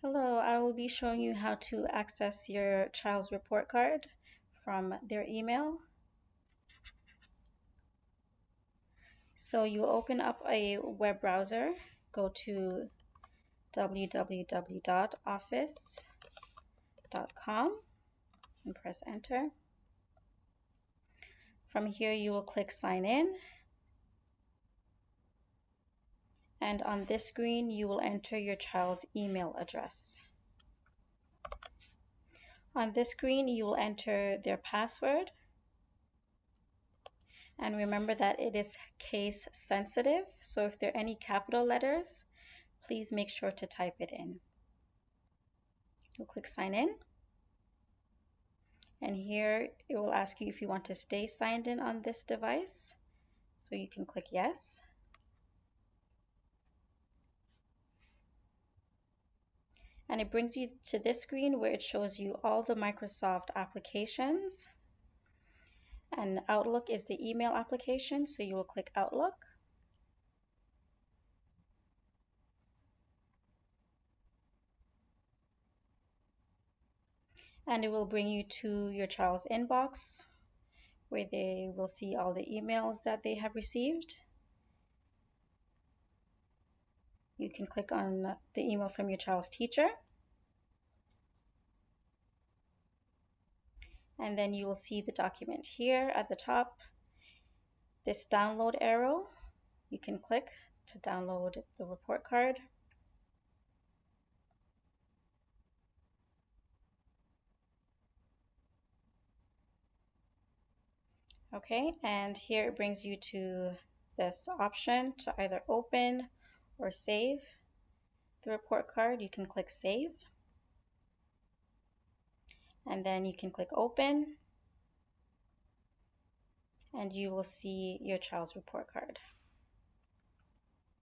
Hello, I will be showing you how to access your child's report card from their email. So you open up a web browser, go to www.office.com and press enter. From here you will click sign in, and on this screen you will enter your child's email address. On this screen you will enter their password, and remember that it is case sensitive, so if there are any capital letters, please make sure to type it in. You'll click sign in, and here it will ask you if you want to stay signed in on this device, so you can click yes. And it brings you to this screen where it shows you all the Microsoft applications, and Outlook is the email application, so you will click Outlook. And it will bring you to your child's inbox where they will see all the emails that they have received. You can click on the email from your child's teacher, and then you will see the document here at the top. This download arrow, you can click to download the report card. Okay, and here it brings you to this option to either open or save the report card. You can click save, and then you can click open, and you will see your child's report card.